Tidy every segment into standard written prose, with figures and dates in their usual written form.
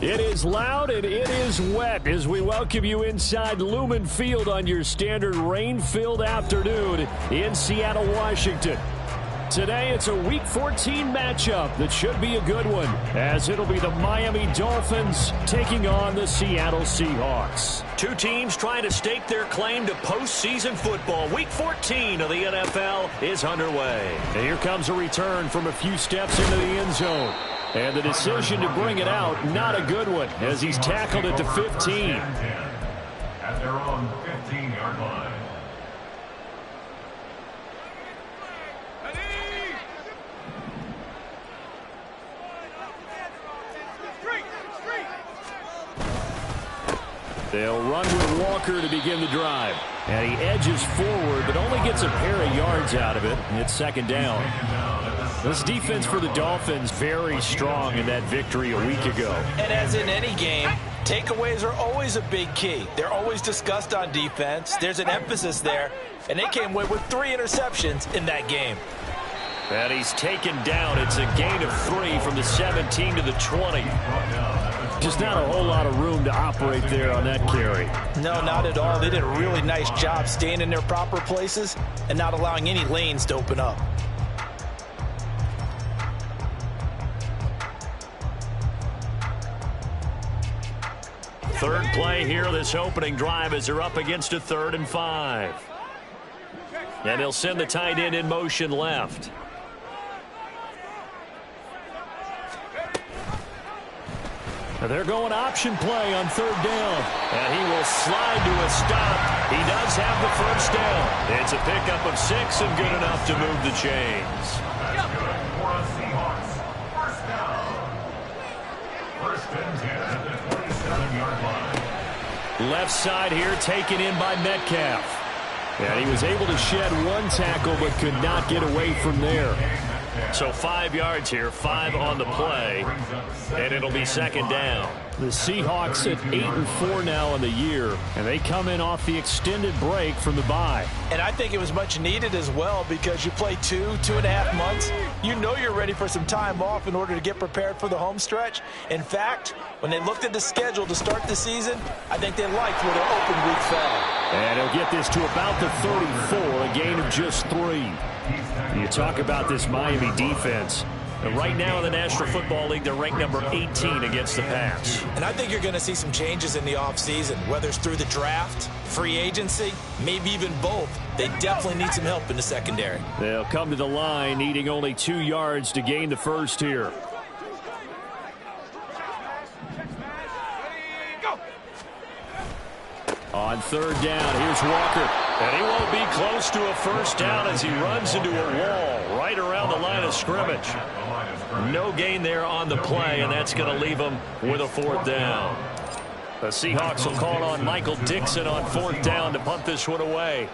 It is loud and it is wet as we welcome you inside Lumen Field on your standard rain-filled afternoon in Seattle, Washington. Today, it's a Week 14 matchup that should be a good one, as it'll be the Miami Dolphins taking on the Seattle Seahawks. Two teams trying to stake their claim to postseason football. Week 14 of the NFL is underway. And here comes a return from a few steps into the end zone. And the decision to bring it out, not a good one, as he's tackled at the 15. At their own 15-yard line. They'll run with Walker to begin the drive. And he edges forward, but only gets a pair of yards out of it. It's second down. This defense for the Dolphins very strong in that victory a week ago. And as in any game, takeaways are always a big key. They're always discussed on defense. There's an emphasis there, and they came away with 3 interceptions in that game. And he's taken down. It's a gain of 3 from the 17 to the 20. Just not a whole lot of room to operate there on that carry. No, not at all. They did a really nice job staying in their proper places and not allowing any lanes to open up. Third play here, this opening drive, as they're up against a 3rd and 5. And he'll send the tight end in motion left. They're going option play on 3rd down. And he will slide to a stop. He does have the first down. It's a pickup of 6 and good enough to move the chains. That's good for the Seahawks. First down. First and 10 at the 27-yard line. Left side here taken in by Metcalf. And he was able to shed 1 tackle but could not get away from there. So 5 yards here, 5 on the play, and it'll be second down. The Seahawks at 8-4 now in the year, and they come in off the extended break from the bye. And I think it was much needed as well, because you play 2.5 months. You know you're ready for some time off in order to get prepared for the home stretch. In fact, when they looked at the schedule to start the season, I think they liked where their open week fell. And he'll get this to about the 34, a gain of just 3. You talk about this Miami defense. Right now in the National Football League, they're ranked number 18 against the pass. And I think you're going to see some changes in the offseason, whether it's through the draft, free agency, maybe even both. They definitely need some help in the secondary. They'll come to the line, needing only 2 yards to gain the first here. On 3rd down, here's Walker. And he won't be close to a first down as he runs into a wall right around the line of scrimmage. No gain there on the play, and that's going to leave him with a 4th down. The Seahawks will call on Michael Dixon on 4th down to punt this one away.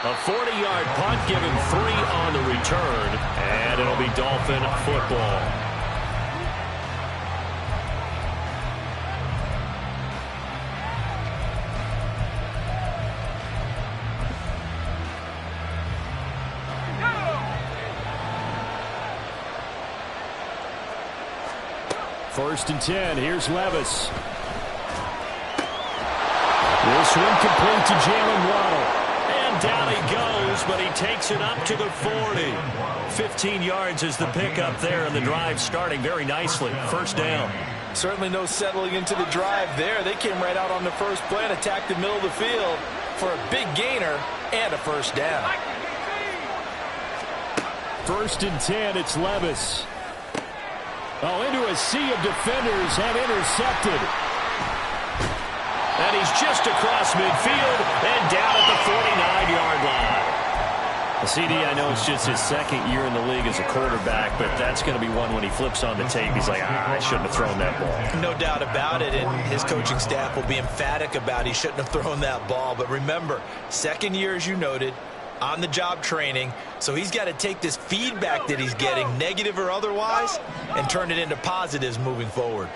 A 40-yard punt, giving 3 on the return, and it'll be Dolphin football. First and 10. Here's Levis. This one complete to Jalen Waddle. And down he goes, but he takes it up to the 40. 15 yards is the pickup there, and the drive starting very nicely. First down. Certainly no settling into the drive there. They came right out on the first play and attacked the middle of the field for a big gainer and a first down. First and 10. It's Levis. Oh, into a sea of defenders and intercepted. And he's just across midfield and down at the 49-yard line. CD, I know it's just his 2nd year in the league as a quarterback, but that's going to be one when he flips on the tape. He's like, I shouldn't have thrown that ball. No doubt about it, and his coaching staff will be emphatic about he shouldn't have thrown that ball. But remember, 2nd year, as you noted, on-the-job training, so he's got to take this feedback that he's getting, negative or otherwise, and turn it into positives moving forward.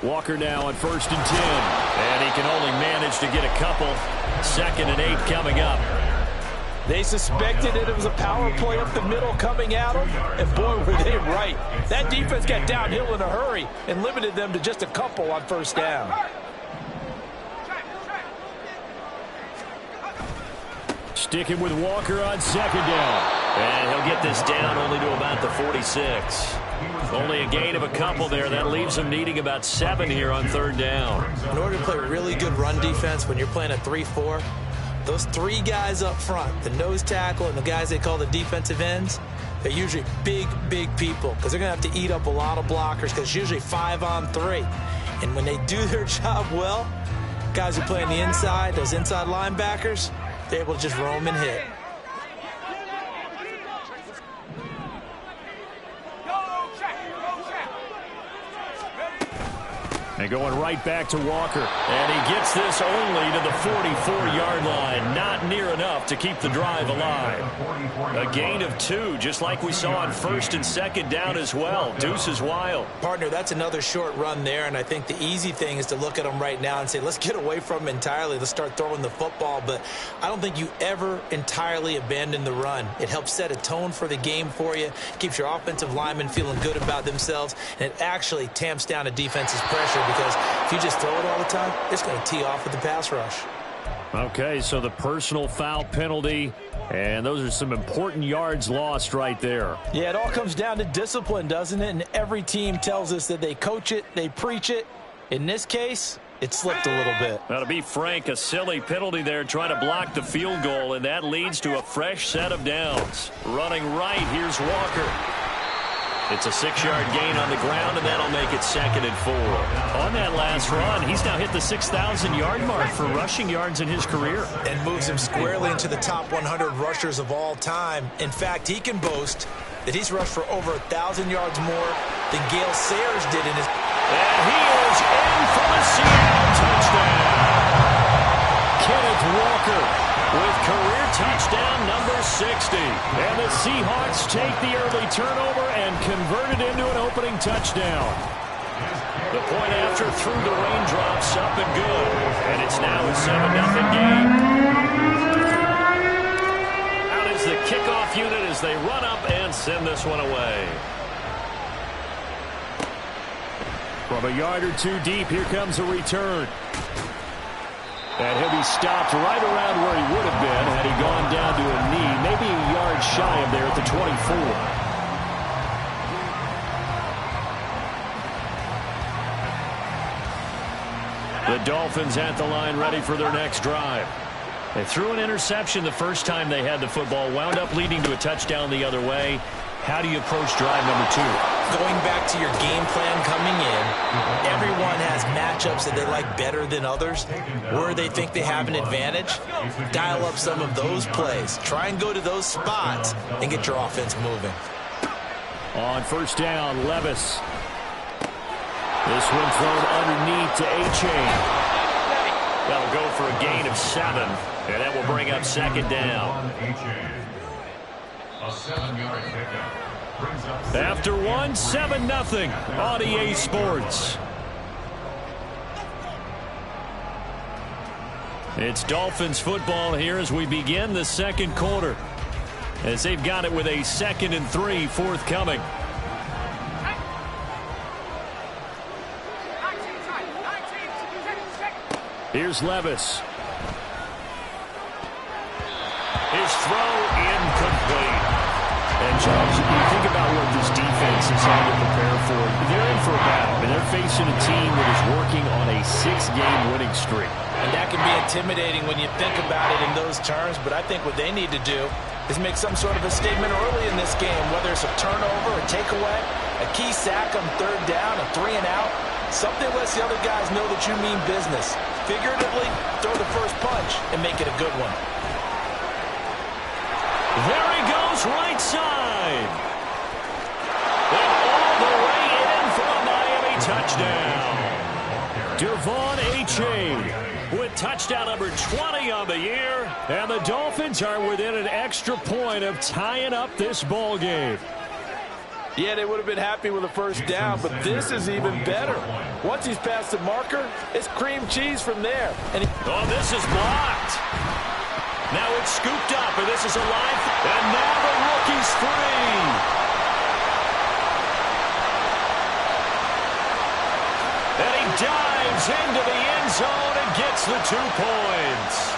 Walker now on 1st and 10. And he can only manage to get a couple. 2nd and 8 coming up. They suspected that it was a power play up the middle coming at them, and boy, were they right. That defense got downhill in a hurry and limited them to just a couple on first down. Sticking with Walker on 2nd down. And he'll get this down only to about the 46. Only a gain of a couple there. That leaves him needing about 7 here on 3rd down. In order to play really good run defense when you're playing a 3-4, those 3 guys up front, the nose tackle and the guys they call the defensive ends, they're usually big, big people because they're going to have to eat up a lot of blockers because it's usually 5 on 3. And when they do their job well, guys who play on the inside, those inside linebackers, they're able to just roam and hit. And going right back to Walker. And he gets this only to the 44-yard line. Not near enough to keep the drive alive. A gain of 2, just like we saw on 1st and 2nd down as well. Deuce is wild. Partner, that's another short run there, and I think the easy thing is to look at them right now and say, let's get away from them entirely. Let's start throwing the football. But I don't think you ever entirely abandon the run. It helps set a tone for the game for you, keeps your offensive linemen feeling good about themselves, and it actually tamps down a defense's pressure because if you just throw it all the time, it's going to tee off with the pass rush. Okay, so the personal foul penalty, and those are some important yards lost right there. Yeah, it all comes down to discipline, doesn't it? And every team tells us that they coach it, they preach it. In this case, it slipped a little bit. Now, to be frank, a silly penalty there trying to block the field goal, and that leads to a fresh set of downs. Running right, here's Walker. It's a 6-yard gain on the ground, and that'll make it 2nd and 4. On that last run, he's now hit the 6,000-yard mark for rushing yards in his career. And moves him squarely into the top 100 rushers of all time. In fact, he can boast that he's rushed for over 1,000 yards more than Gale Sayers did in his... And he is in for the Seattle touchdown. Kenneth Walker with career touchdown number 60. And the Seahawks take the early turnover and convert it into an opening touchdown. The point after through the raindrops, up and good. And it's now a 7-0 game. Out is the kickoff unit as they run up and send this one away. From a yard or 2 deep, here comes a return. And he'll be stopped right around where he would have been had he gone down to a knee, maybe a yard shy of there at the 24. The Dolphins at the line ready for their next drive. They threw an interception the first time they had the football, wound up leading to a touchdown the other way. How do you approach drive number 2? Going back to your game plan coming in, everyone has matchups that they like better than others, where they think they have an advantage. Dial up some of those plays. Try and go to those spots and get your offense moving. On first down, Levis. This one thrown underneath to A-Chain. That'll go for a gain of 7, and that will bring up 2nd down. A 7-yard pickup. After 1, 7-0 on EA Sports. It's Dolphins football here as we begin the 2nd quarter, as they've got it with a 2nd and 3 forthcoming. Here's Levis. His throw incomplete. And, Charles, you think about what this defense has had to prepare for. They're in for a battle, and they're facing a team that is working on a 6-game winning streak. And that can be intimidating when you think about it in those terms, but I think what they need to do is make some sort of a statement early in this game, whether it's a turnover, a takeaway, a key sack on 3rd down, a 3 and out. Something lets the other guys know that you mean business. Figuratively, throw the first punch and make it a good one. There he goes, right side. And all the way in for a Miami touchdown. Devon A-Chain with touchdown number 20 on the year. And the Dolphins are within an extra point of tying up this ball game. Yeah, they would have been happy with a first down, but this is even better. Once he's past the marker, it's cream cheese from there. And oh, this is blocked. Now it's scooped up, and this is a life. And now the rookie's free. And he dives into the end zone and gets the 2 points.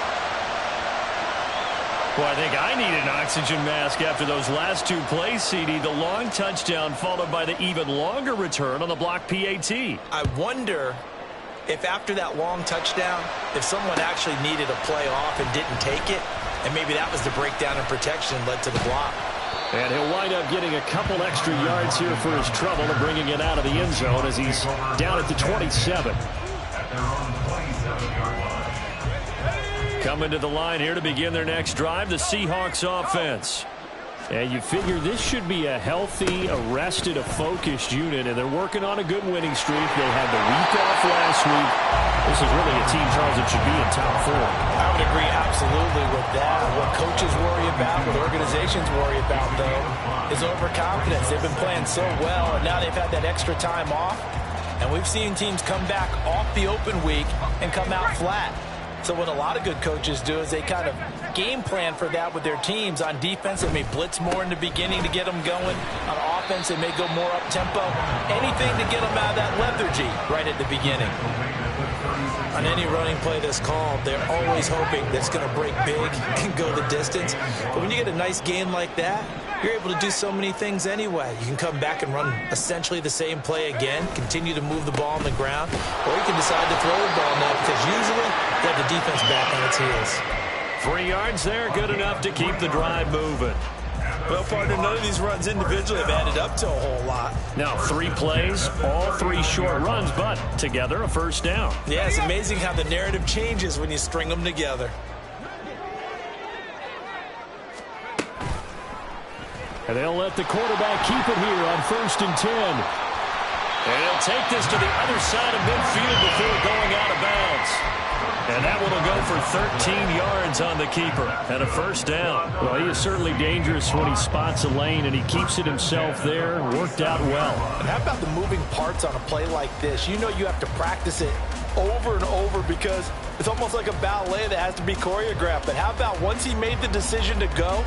Well, I think I need an oxygen mask after those last 2 plays, CD. The long touchdown followed by the even longer return on the block PAT. I wonder if after that long touchdown, if someone actually needed a play off and didn't take it, and maybe that was the breakdown in protection led to the block. And he'll wind up getting a couple extra yards here for his trouble and bringing it out of the end zone as he's down at the 27. Coming to the line here to begin their next drive, the Seahawks offense. And you figure this should be a healthy, arrested, a focused unit, and they're working on a good winning streak. They had the week off last week. This is really a team, Charles, that should be in top form. I would agree absolutely with that. What coaches worry about, what organizations worry about, though, is overconfidence. They've been playing so well, and now they've had that extra time off. And we've seen teams come back off the open week and come out flat. So what a lot of good coaches do is they kind of game plan for that with their teams. On defense, they may blitz more in the beginning to get them going. On offense, they may go more up-tempo. Anything to get them out of that lethargy right at the beginning. On any running play that's called, they're always hoping that it's going to break big and go the distance. But when you get a nice game like that, you're able to do so many things anyway. You can come back and run essentially the same play again, continue to move the ball on the ground, or you can decide to throw the ball now because usually they have the defense back on its heels. 3 yards there, good enough to keep the drive moving. Well, partner, none of these runs individually have added up to a whole lot. Now 3 plays, all 3 short runs, but together a first down. Yeah, it's amazing how the narrative changes when you string them together. And they'll let the quarterback keep it here on 1st and 10. And he'll take this to the other side of midfield before going out of bounds. And that one will go for 13 yards on the keeper and a first down. Well, he is certainly dangerous when he spots a lane, and he keeps it himself there. Worked out well. And how about the moving parts on a play like this? You know you have to practice it over and over because it's almost like a ballet that has to be choreographed. But how about once he made the decision to go,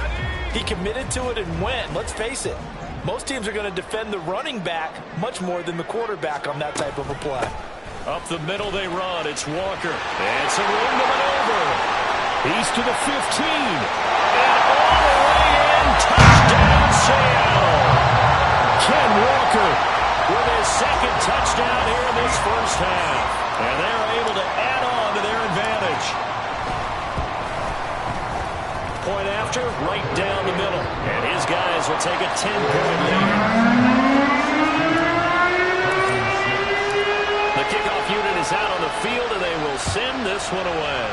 he committed to it and went. Let's face it, most teams are going to defend the running back much more than the quarterback on that type of a play. Up the middle they run. It's Walker. And some room to maneuver. He's to the 15. And all the way in. Touchdown, Seattle. Ken Walker with his 2nd touchdown here in this first half. And they're able to add on to their advantage. Point after, right down the middle. And his guys will take a 10-point lead. The kickoff unit is out on the field, and they will send this one away.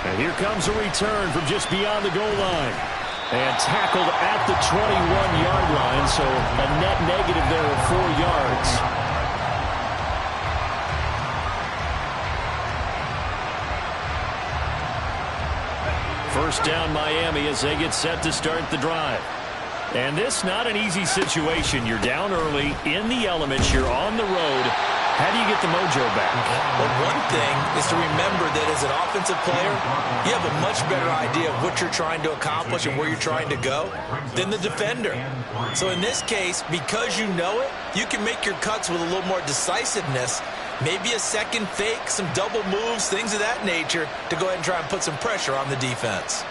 And here comes a return from just beyond the goal line. And tackled at the 21-yard line, so a net negative there of 4 yards. First down Miami as they get set to start the drive. And this not an easy situation. You're down early, in the elements, you're on the road. How do you get the mojo back? Well, one thing is to remember that as an offensive player, you have a much better idea of what you're trying to accomplish and where you're trying to go than the defender. So in this case, because you know it, you can make your cuts with a little more decisiveness, maybe a second fake, some double moves, things of that nature, to go ahead and try and put some pressure on the defense.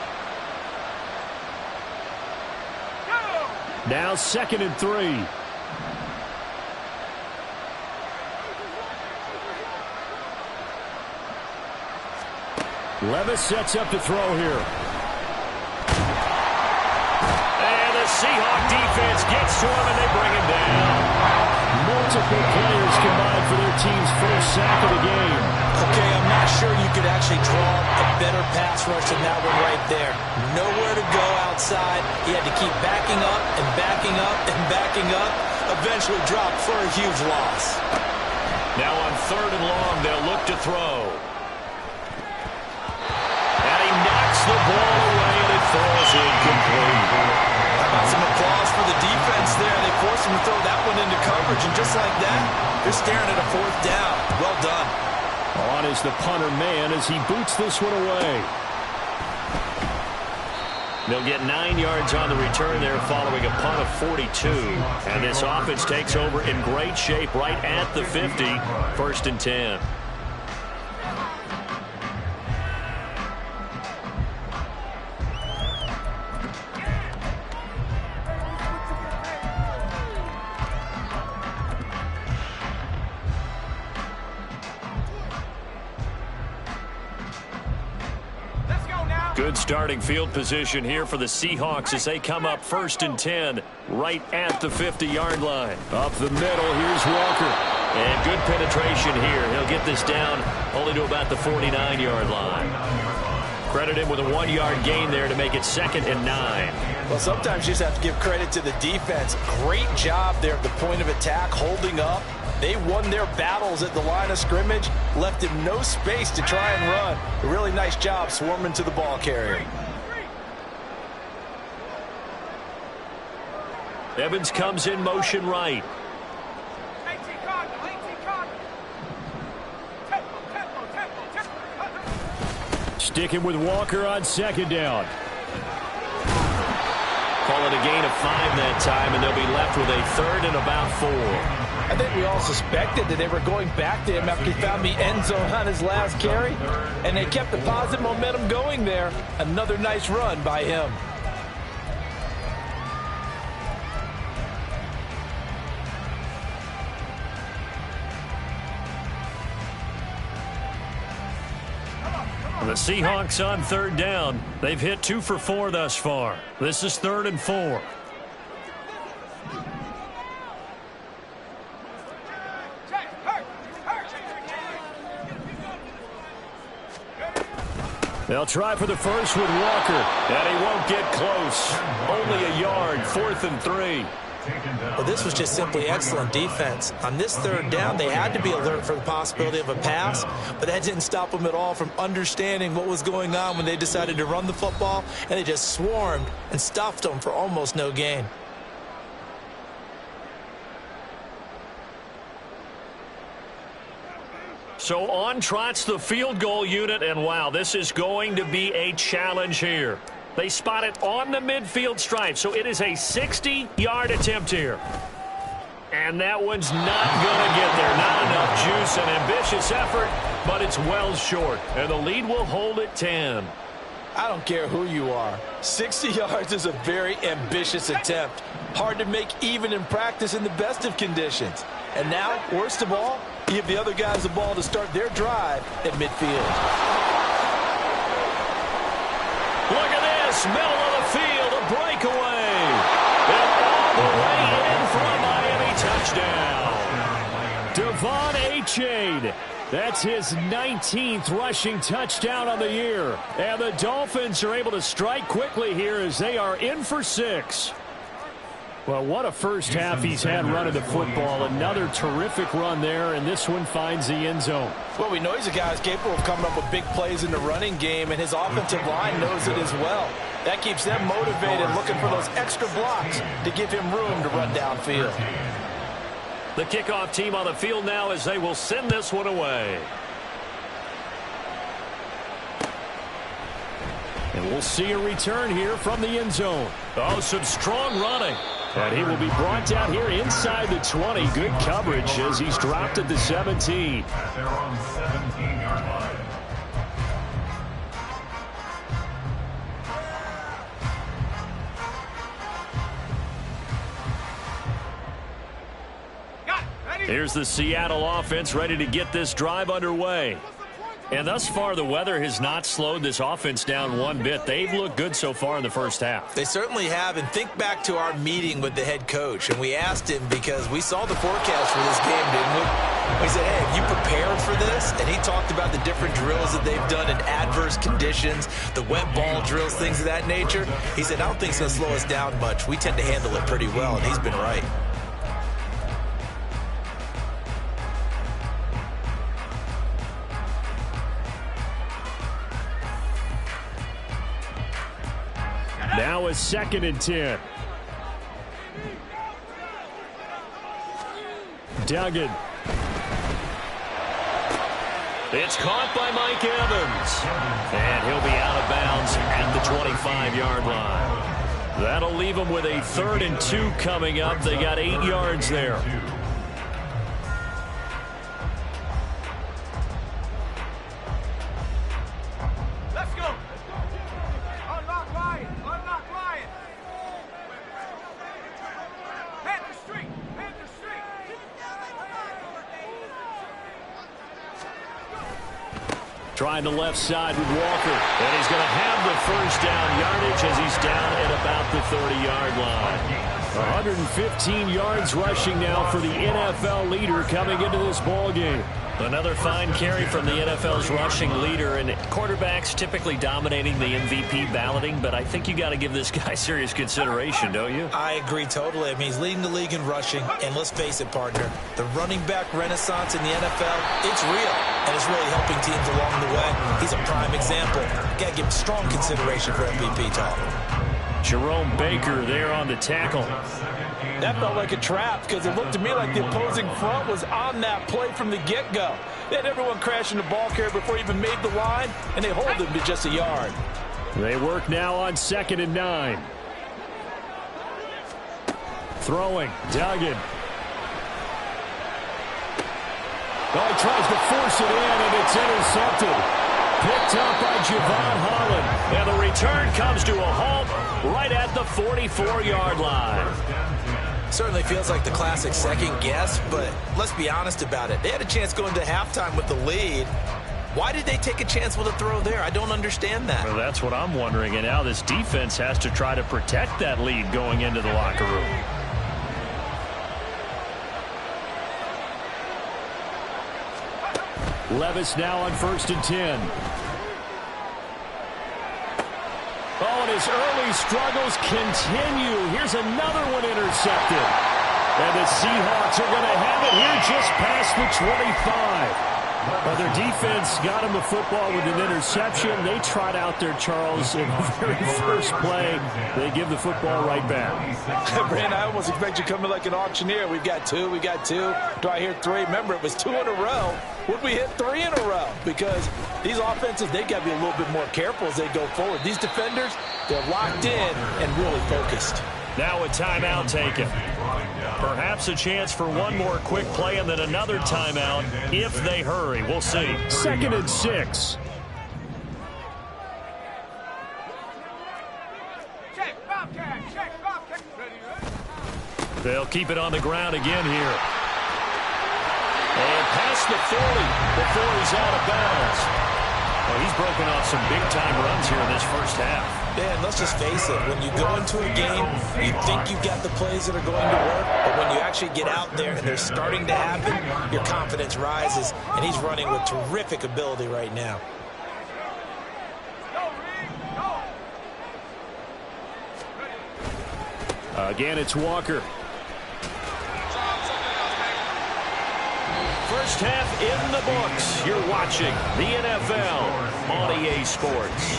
Now 2nd and 3. Levis sets up to throw here. And the Seahawk defense gets to him, and they bring him down. Multiple players combined for their team's first sack of the game. Okay, I'm not sure you could actually draw a better pass rush than that one right there. Nowhere to go outside. He had to keep backing up and backing up and backing up. Eventually dropped for a huge loss. Now on 3rd and long, they'll look to throw. And he knocks the ball away, and it falls incomplete. How about some applause for the defense there? They forced him to throw that one into coverage, and just like that, they're staring at a 4th down. Well done. On is the punter man as he boots this one away. They'll get 9 yards on the return there following a punt of 42. And this offense takes over in great shape right at the 50. 1st and 10. Good starting field position here for the Seahawks as they come up 1st and 10 right at the 50-yard line. Up the middle, here's Walker. And good penetration here. He'll get this down only to about the 49-yard line. Credit him with a 1-yard gain there to make it 2nd and 9. Well, sometimes you just have to give credit to the defense. Great job there at the point of attack, holding up. They won their battles at the line of scrimmage, left him no space to try and run. A really nice job swarming to the ball carrier. Evans comes in motion right. Sticking with Walker on 2nd down. Call it a gain of 5 that time, and they'll be left with a 3rd and about 4. I think we all suspected that they were going back to him after he found the end zone on his last carry, and they kept the positive momentum going there. Another nice run by him. The Seahawks on 3rd down. They've hit 2 for 4 thus far. This is 3rd and 4. They'll try for the first with Walker. And he won't get close. Only a yard, 4th and 3. Well, this was just simply excellent defense. On this 3rd down, they had to be alert for the possibility of a pass, but that didn't stop them at all from understanding what was going on when they decided to run the football, and they just swarmed and stuffed them for almost no gain. So on trots the field goal unit, and wow, this is going to be a challenge here. They spot it on the midfield stripe, so it is a 60-yard attempt here. And that one's not going to get there. Not enough juice, an ambitious effort, but it's well short. And the lead will hold at 10. I don't care who you are. 60 yards is a very ambitious attempt. Hard to make even in practice in the best of conditions. And now, worst of all, you give the other guys the ball to start their drive at midfield. Look at this, middle of the field, a breakaway. And all the way in for a Miami touchdown. Devon Achane. That's his 19th rushing touchdown on the year. And the Dolphins are able to strike quickly here as they are in for 6. Well, what a first half he's had running the football. Another terrific run there, and this one finds the end zone. Well, we know he's a guy who's capable of coming up with big plays in the running game, and his offensive line knows it as well. That keeps them motivated, looking for those extra blocks to give him room to run downfield. The kickoff team on the field now as they will send this one away. And we'll see a return here from the end zone. Oh, some strong running. And he will be brought down here inside the 20. Good coverage as he's dropped at the 17. At their own 17-yard line. Here's the Seattle offense ready to get this drive underway. And thus far, the weather has not slowed this offense down one bit. They've looked good so far in the first half. They certainly have, and think back to our meeting with the head coach, and we asked him because we saw the forecast for this game, didn't we? We said, hey, have you prepared for this? And he talked about the different drills that they've done in adverse conditions, the wet ball drills, things of that nature. He said, I don't think it's going to slow us down much. We tend to handle it pretty well, and he's been right. Now a 2nd and 10. Duggan. It's caught by Mike Evans. And he'll be out of bounds at the 25-yard line. That'll leave them with a 3rd and 2 coming up. They got 8 yards there. Let's go. Unlock Lion. Unlock Lion. Panther Street. Panther Street. Trying the left side with Walker. And he's going to have the first down yardage as he's down at about the 30-yard line. 115 yards rushing now for the NFL leader coming into this ball game. Another fine carry from the NFL's rushing leader, and quarterbacks typically dominating the MVP balloting, but I think you got to give this guy serious consideration, don't you? I agree totally. I mean, he's leading the league in rushing, and let's face it, partner, the running back renaissance in the NFL, it's real, and it's really helping teams along the way. He's a prime example. Got to give him strong consideration for MVP talk. Jerome Baker there on the tackle. That felt like a trap because it looked to me like the opposing front was on that play from the get-go. They had everyone crashing the ball carrier before he even made the line, and they hold him to just a yard. They work now on 2nd and 9. Throwing, Duggan. Oh, he tries to force it in, and it's intercepted. Picked up by Javon Holland. And the return comes to a halt right at the 44-yard line. Certainly feels like the classic second guess, but let's be honest about it. They had a chance going to halftime with the lead. Why did they take a chance with a throw there? I don't understand that. Well, that's what I'm wondering. And now this defense has to try to protect that lead going into the locker room. Levis now on 1st and 10. Oh, and his early struggles continue. Here's another one intercepted. And the Seahawks are going to have it here just past the 25. Well, their defense got him the football with an interception. They trot out there, Charles, in the very first play. They give the football right back. Brand, I almost expect you coming like an auctioneer. We've got 2, we got 2. Do I hear 3? Remember, it was 2 in a row. Would we hit 3 in a row? Because these offenses, they got to be a little bit more careful as they go forward. These defenders, they're locked in and really focused. Now a timeout taken. Perhaps a chance for one more quick play and then another timeout if they hurry. We'll see. 2nd and 6. Check, Bobcat. Check, Bobcat. Ready? They'll keep it on the ground again here. And past the 40 before he's out of bounds. Well, he's broken off some big-time runs here in this first half. Yeah, and let's just face it. When you go into a game, you think you've got the plays that are going to work, but when you actually get out there and they're starting to happen, your confidence rises, and he's running with terrific ability right now. Again, it's Walker. First half in the books. You're watching the NFL on EA Sports.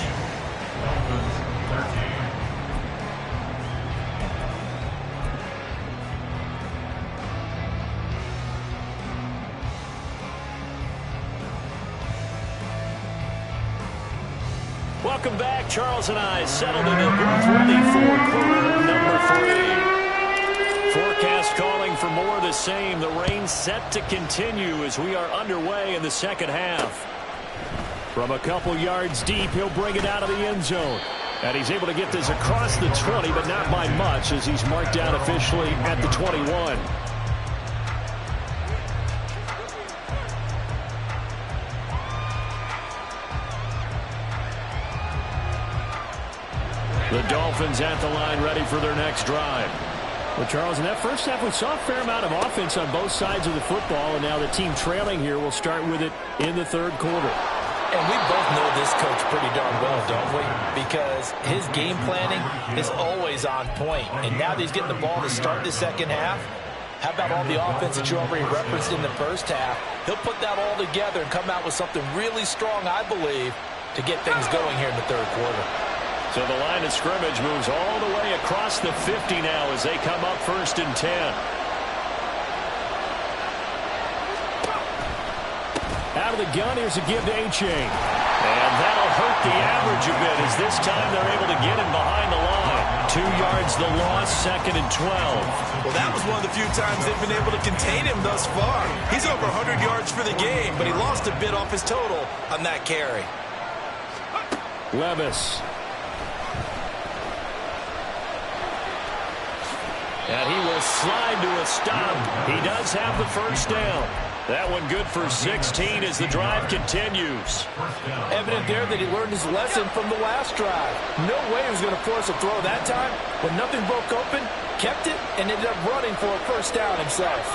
Welcome back. Charles and I settled in the booth ready for quarter number 3. Forecast calling for more of the same. The rain set to continue as we are underway in the second half. From a couple yards deep, he'll bring it out of the end zone. And he's able to get this across the 20, but not by much as he's marked down officially at the 21. The Dolphins at the line ready for their next drive. Well, Charles, in that first half, we saw a fair amount of offense on both sides of the football, and now the team trailing here will start with it in the third quarter. And we both know this coach pretty darn well, don't we? Because his game planning is always on point. And now that he's getting the ball to start the second half, how about all the offense that you already referenced in the first half? He'll put that all together and come out with something really strong, I believe, to get things going here in the third quarter. So the line of scrimmage moves all the way across the 50 now as they come up 1st and 10. Out of the gun. Here's a give to Achane. And that'll hurt the average a bit as this time they're able to get him behind the line. 2 yards the loss, 2nd and 12. Well, that was one of the few times they've been able to contain him thus far. He's over 100 yards for the game, but he lost a bit off his total on that carry. Levis. And he will slide to a stop. He does have the first down. That one good for 16 as the drive continues. Evident there that he learned his lesson from the last drive. No way he was going to force a throw that time. When nothing broke open, kept it, and ended up running for a first down himself.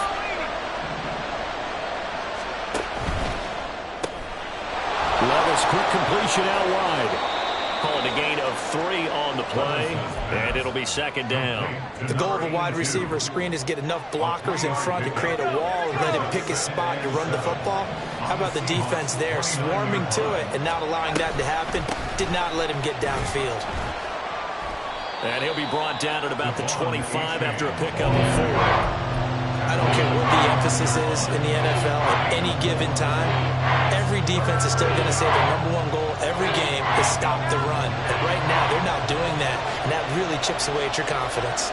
Levis, quick completion out wide. Calling a gain of 3 on the play, and it'll be 2nd down. The goal of a wide receiver screen is get enough blockers in front to create a wall and let him pick his spot to run the football. How about the defense there, swarming to it and not allowing that to happen? Did not let him get downfield. And he'll be brought down at about the 25 after a pickup of 4. I don't care what the emphasis is in the NFL at any given time. Every defense is still going to say their #1 goal every game is stop the run. And right now, they're not doing that, and that really chips away at your confidence.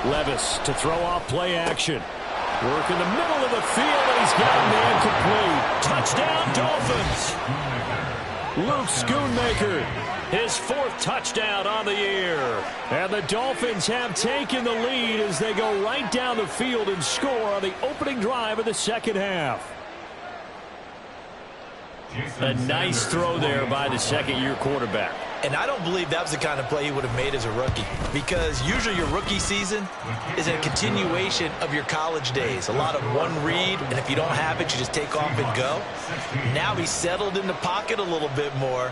Levis to throw off play action. Work in the middle of the field, and he's got a man complete. Touchdown, Dolphins! Luke Schoonmaker. His 4th touchdown on the year. And the Dolphins have taken the lead as they go right down the field and score on the opening drive of the second half. A nice throw there by the second-year quarterback. And I don't believe that was the kind of play he would have made as a rookie, because usually your rookie season is a continuation of your college days. A lot of one read, and if you don't have it, you just take off and go. Now he's settled in the pocket a little bit more,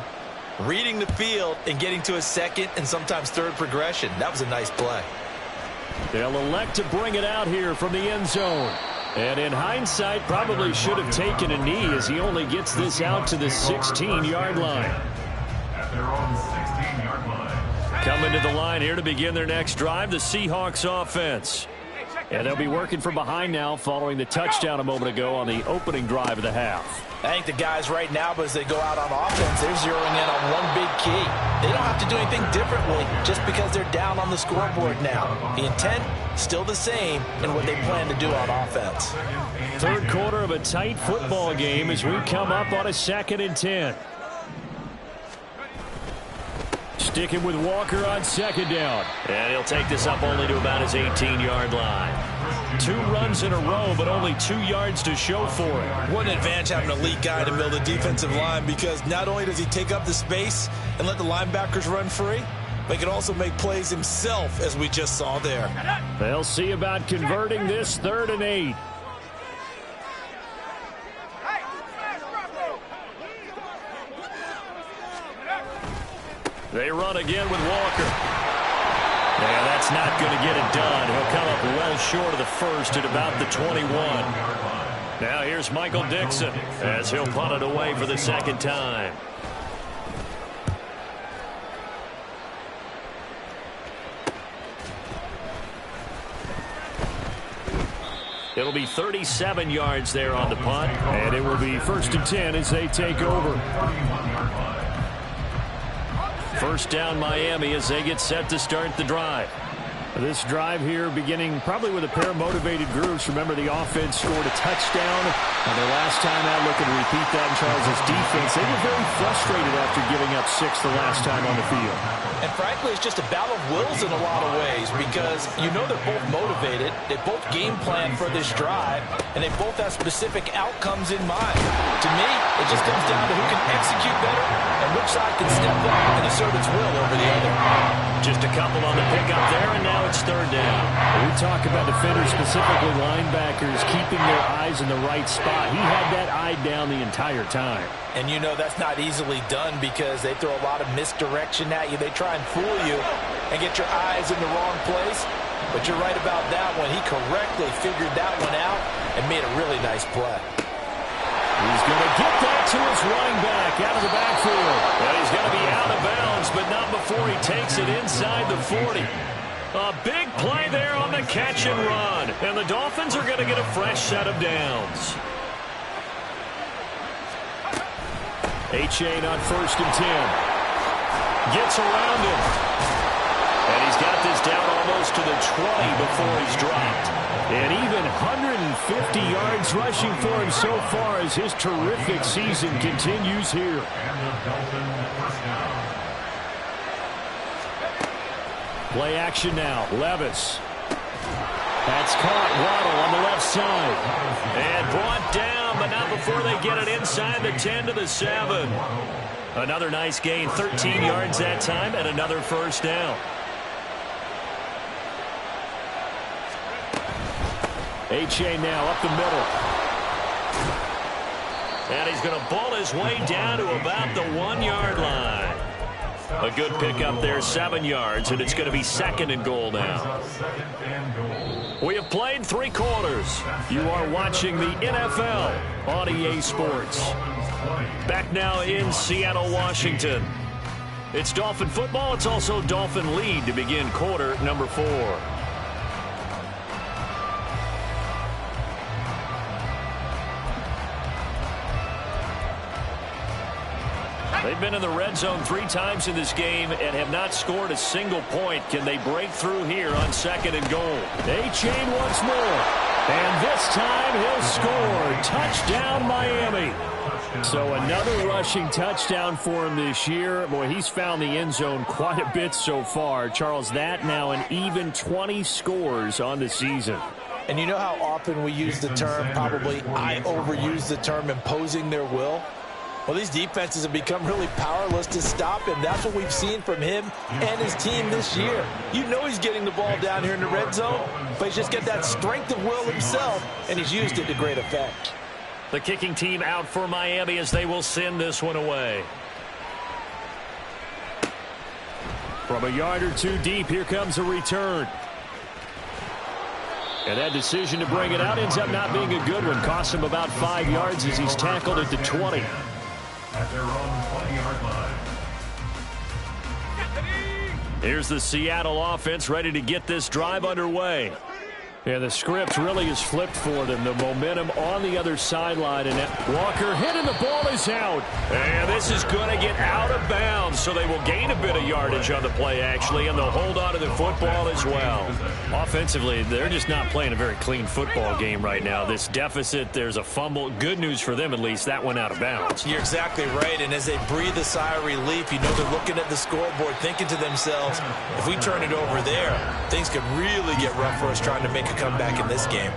reading the field and getting to a second and sometimes third progression. That was a nice play. They'll elect to bring it out here from the end zone. And in hindsight, probably should have taken a knee as he only gets this out to the 16-yard line. At their own 16-yard line. Coming to the line here to begin their next drive, the Seahawks offense. And they'll be working from behind now following the touchdown a moment ago on the opening drive of the half. I think the guys right now, as they go out on offense, they're zeroing in on one big key. They don't have to do anything differently just because they're down on the scoreboard now. The intent, still the same in what they plan to do on offense. Third quarter of a tight football game as we come up on a 2nd and 10. Sticking with Walker on 2nd down. And he'll take this up only to about his 18-yard line. 2 runs in a row, but only 2 yards to show for it. What an advantage having an elite guy to build a defensive line, because not only does he take up the space and let the linebackers run free, but he can also make plays himself, as we just saw there. They'll see about converting this 3rd and 8. They run again with Walker. Yeah, that's not going to get it done. He'll come up well short of the first at about the 21. Now here's Michael Dixon as he'll punt it away for the 2nd time. It'll be 37 yards there on the punt. And it will be 1st and 10 as they take over. 1st down Miami as they get set to start the drive. This drive here beginning probably with a pair of motivated groups. Remember, the offense scored a touchdown. And their last time out, looking to repeat that in Charles' defense. They were very frustrated after giving up 6 the last time on the field. And frankly, it's just a battle of wills in a lot of ways, because you know they're both motivated. They both game plan for this drive, and they both have specific outcomes in mind. To me, it just comes down to who can execute better and which side can step up and assert its will over the other. Just a couple on the pickup there, and now it's 3rd down. We talk about defenders, specifically linebackers, keeping their eyes in the right spot. He had that eye down the entire time. And you know that's not easily done, because they throw a lot of misdirection at you. They try and fool you and get your eyes in the wrong place. But you're right about that one. He correctly figured that one out and made a really nice play. He's going to get that to his running back out of the backfield. Well, he's going to be out of bounds, but not before he takes it inside the 40. A big play there on the catch and run. And the Dolphins are going to get a fresh set of downs. Achane on 1st and 10. Gets around him. And he's got this down almost to the 20 before he's dropped. And even 150 yards rushing for him so far as his terrific season continues here. Play action now. Levis. That's caught. Waddle on the left side. And brought down, but not before they get it inside the 10 to the 7. Another nice gain, 13 yards that time, and another first down. Achane now up the middle. And he's going to ball his way down to about the 1-yard line. A good pickup there, 7 yards, and it's going to be 2nd and goal now. We have played 3 quarters. You are watching the NFL on EA Sports. Back now in Seattle, Washington. It's Dolphin football. It's also Dolphin lead to begin quarter number 4. They've been in the red zone 3 times in this game and have not scored a single point. Can they break through here on 2nd and goal? Achane once more. And this time he'll score. Touchdown, Miami. So another rushing touchdown for him this year. Boy, he's found the end zone quite a bit so far. Charles, that now an even 20 scores on the season. And you know how often we use the term, probably I overuse the term, imposing their will? Well, these defenses have become really powerless to stop him. That's what we've seen from him and his team this year. You know he's getting the ball down here in the red zone, but he's just got that strength of will himself, and he's used it to great effect. The kicking team out for Miami as they will send this one away. From a yard or 2 deep, here comes a return. And that decision to bring it out ends up not being a good one. Costs him about 5 yards as he's tackled at the 20. At their own 20-yard line. Here's the Seattle offense ready to get this drive underway. Yeah, the script really is flipped for them. The momentum on the other sideline. And Walker hit and the ball is out. And this is going to get out of bounds, so they will gain a bit of yardage on the play, actually, and they'll hold on to the football as well. Offensively, they're just not playing a very clean football game right now. This deficit, there's a fumble. Good news for them, at least. That went out of bounds. You're exactly right, and as they breathe a sigh of relief, you know they're looking at the scoreboard, thinking to themselves, if we turn it over there, things could really get rough for us trying to make a comeback in this game.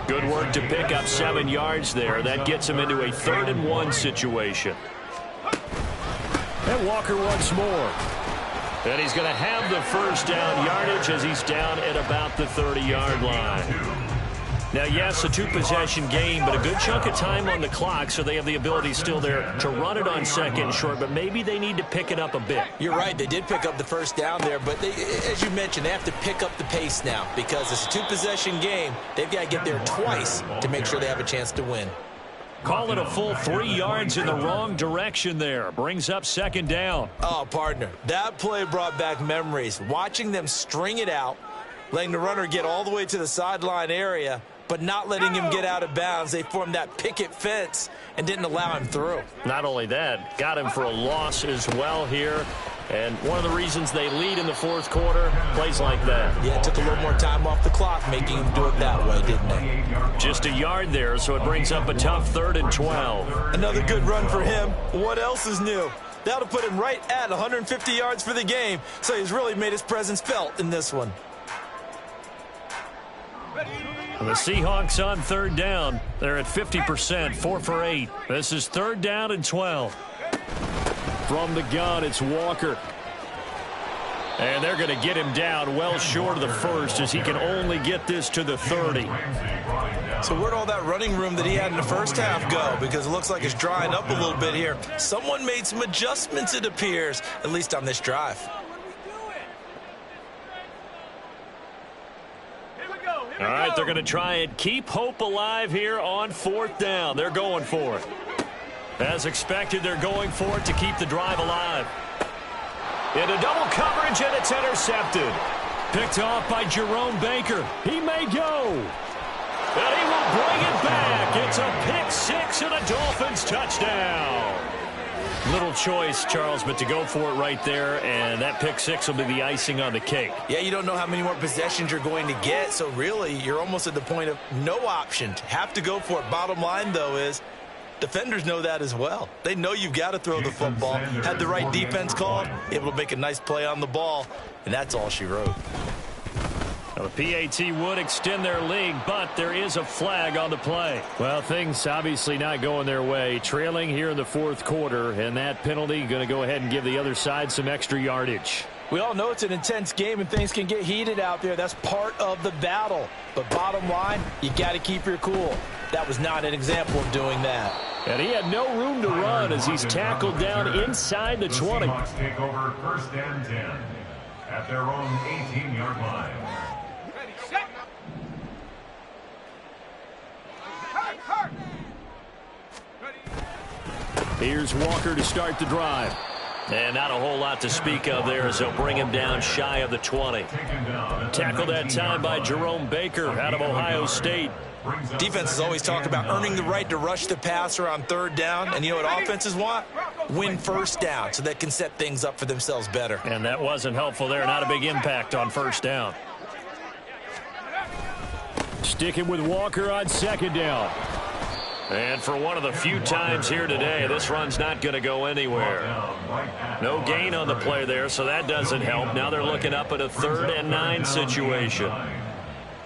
Good work to pick up 7 yards there. That gets him into a 3rd and 1 situation. And Walker once more. And he's going to have the first down yardage as he's down at about the 30-yard line. Now, yes, a 2-possession game, but a good chunk of time on the clock, so they have the ability still there to run it on 2nd and short, but maybe they need to pick it up a bit. You're right. They did pick up the first down there, but they, as you mentioned, they have to pick up the pace now because it's a 2-possession game. They've got to get there twice to make sure they have a chance to win. Call it a full 3 yards in the wrong direction there. Brings up 2nd down. Oh, partner, that play brought back memories. Watching them string it out, letting the runner get all the way to the sideline area, but not letting him get out of bounds. They formed that picket fence and didn't allow him through. Not only that, got him for a loss as well here. And one of the reasons they lead in the 4th quarter, plays like that. Yeah, it took a little more time off the clock, making him do it that way, didn't they? Just a yard there, so it brings up a tough 3rd and 12. Another good run for him. What else is new? That'll put him right at 150 yards for the game, so he's really made his presence felt in this one. The Seahawks on 3rd down. They're at 50%, 4 for 8. This is 3rd down and 12. From the gun, it's Walker. And they're going to get him down well short of the 1st as he can only get this to the 30. So where'd all that running room that he had in the first half go? Because it looks like it's drying up a little bit here. Someone made some adjustments, it appears, at least on this drive. All right, they're going to try and keep hope alive here on 4th down. They're going for it. As expected, they're going for it to keep the drive alive. Into double coverage, and it's intercepted. Picked off by Jerome Baker. He may go. And he will bring it back. It's a pick 6 and a Dolphins touchdown. Little choice, Charles, but to go for it right there, and that pick six will be the icing on the cake. Yeah, you don't know how many more possessions you're going to get, so really you're almost at the point of no option. Have to go for it. Bottom line, though, is defenders know that as well. They know you've got to throw the football. Had the right defense called, able to make a nice play on the ball, and that's all she wrote. Well, the PAT would extend their lead, but there is a flag on the play. Well, things obviously not going their way. Trailing here in the fourth quarter, and that penalty going to go ahead and give the other side some extra yardage. We all know it's an intense game and things can get heated out there. That's part of the battle. But bottom line, you got to keep your cool. That was not an example of doing that. And he had no room to run as he's tackled down inside the 20. The Seahawks take over 1st and 10 at their own 18-yard line. Ready, set. Hurt. Ready. Here's Walker to start the drive. And not a whole lot to speak of there as they'll bring him down shy of the 20. Tackled that time by Jerome Baker out of Ohio State. Defenses always talk about earning the right to rush the passer on 3rd down. And you know what offenses want? Win 1st down so they can set things up for themselves better. And that wasn't helpful there. Not a big impact on 1st down. Sticking with Walker on 2nd down. And for one of the few times here today, this run's not going to go anywhere. No gain on the play there, so that doesn't help. Now they're looking up at a 3rd and 9 situation.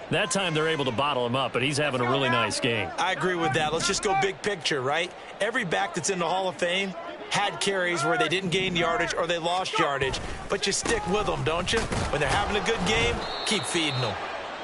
That time they're able to bottle him up, but he's having a really nice game. I agree with that. Let's just go big picture, right? Every back that's in the Hall of Fame had carries where they didn't gain yardage or they lost yardage, but you stick with them, don't you? When they're having a good game, keep feeding them.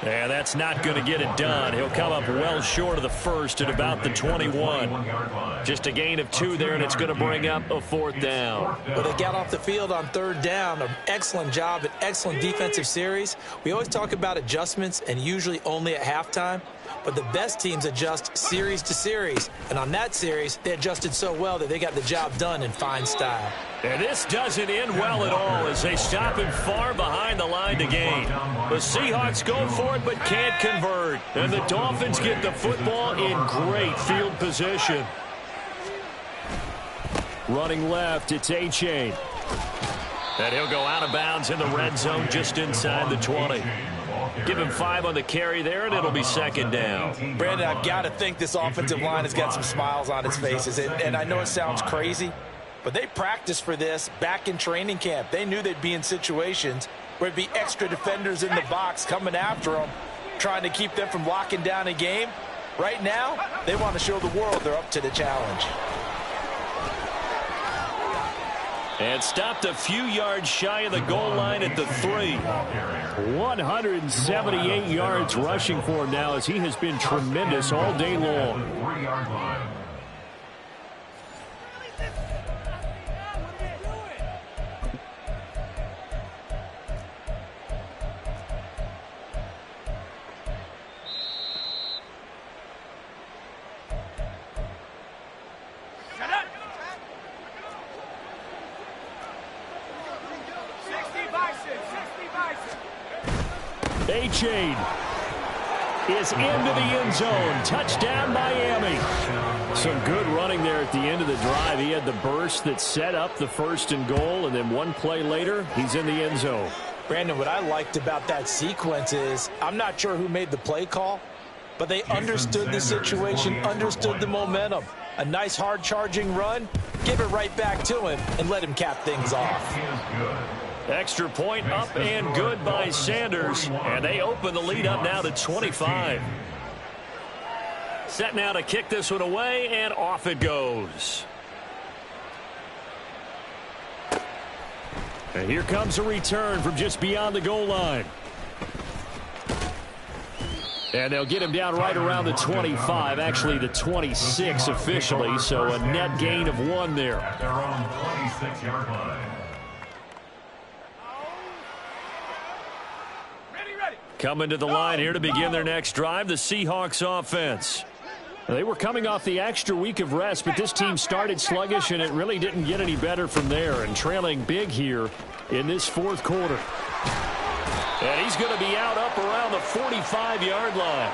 Yeah, that's not going to get it done. He'll come up well short of the 1st at about the 21. Just a gain of 2 there, and it's going to bring up a 4th down. Well, they got off the field on 3rd down. An excellent job, an excellent defensive series. We always talk about adjustments, and usually only at halftime. But the best teams adjust series to series. And on that series, they adjusted so well that they got the job done in fine style. And this doesn't end well at all as they stop him far behind the line to gain. The Seahawks go for it but can't convert. And the Dolphins get the football in great field position. Running left, it's A-Chain. And he'll go out of bounds in the red zone just inside the 20. Give him 5 on the carry there, and it'll be 2nd down. Brandon, I've got to think this offensive line has got some smiles on its faces. And I know it sounds crazy, but they practiced for this back in training camp. They knew they'd be in situations where there'd be extra defenders in the box coming after them, trying to keep them from locking down a game. Right now, they want to show the world they're up to the challenge. And stopped a few yards shy of the goal line at the 3. 178 yards rushing for him now as he has been tremendous all day long. 3-yard line. A-Chain is into the end zone. Touchdown, Miami. Some good running there at the end of the drive. He had the burst that set up the 1st and goal, and then one play later, he's in the end zone. Brandon, what I liked about that sequence is I'm not sure who made the play call, but they understood the situation, understood the momentum. A nice hard-charging run, give it right back to him, and let him cap things off. Extra point up and good by Sanders. And they open the lead up now to 25. Set now to kick this one away, and off it goes. And here comes a return from just beyond the goal line. And they'll get him down right around the 25, actually the 26 officially, so a net gain of 1 there. At their own 26-yard line. Coming to the line here to begin their next drive, the Seahawks offense. They were coming off the extra week of rest, but this team started sluggish, and it really didn't get any better from there, and trailing big here in this 4th quarter. And he's going to be out up around the 45-yard line.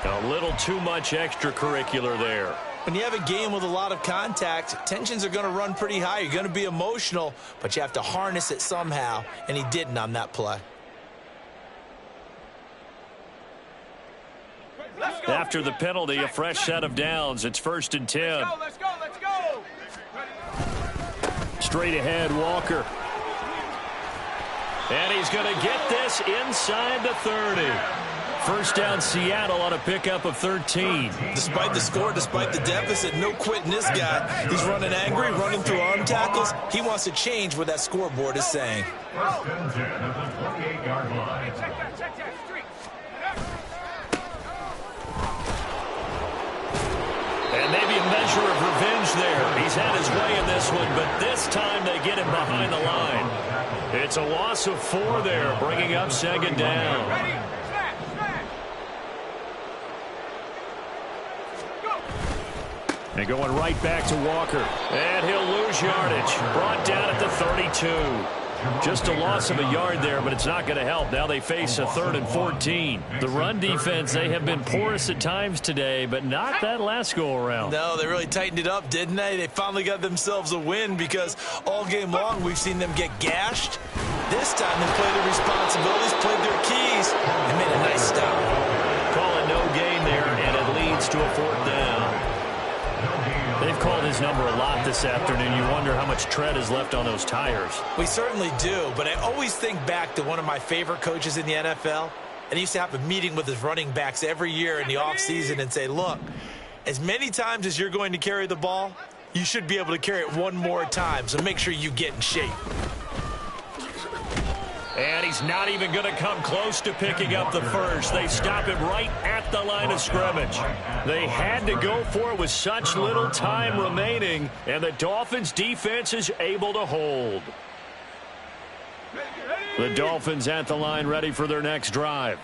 A little too much extracurricular there. When you have a game with a lot of contact, tensions are going to run pretty high. You're going to be emotional, but you have to harness it somehow, and he didn't on that play. After the penalty, a fresh set of downs. It's 1st and 10. Let's go, let's go. Straight ahead, Walker. And he's going to get this inside the 30. First down, Seattle on a pickup of 13. Despite the score, despite the deficit, no quitting this guy. He's running angry, running through arm tackles. He wants to change what that scoreboard is saying. 1st and 10 at the 28-yard line. Check that, street. And maybe a measure of revenge there. He's had his way in this one, but this time they get him behind the line. It's a loss of 4 there, bringing up 2nd down. Ready? Snap. Go. And going right back to Walker. And he'll lose yardage. Brought down at the 32. Just a loss of a yard there, but it's not going to help. Now they face a 3rd and 14. The run defense, they have been porous at times today, but not that last go-around. No, they really tightened it up, didn't they? They finally got themselves a win because all game long we've seen them get gashed. This time they played their responsibilities, played their keys, and made a nice stop. Call it no gain there, and it leads to a 4th down. They've called his number a lot this afternoon. You wonder how much tread is left on those tires. We certainly do, but I always think back to one of my favorite coaches in the NFL, and he used to have a meeting with his running backs every year in the offseason and say, look, as many times as you're going to carry the ball, you should be able to carry it one more time, so make sure you get in shape. And he's not even going to come close to picking up the first. They stop him right at the line of scrimmage. They had to go for it with such little time remaining, and the Dolphins' defense is able to hold. The Dolphins at the line ready for their next drive.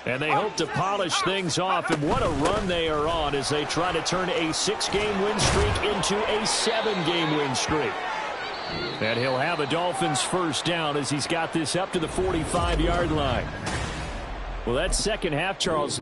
And they hope to polish things off, and what a run they are on as they try to turn a 6-game win streak into a 7-game win streak. And he'll have a Dolphins first down as he's got this up to the 45-yard line. Well, that second half, Charles.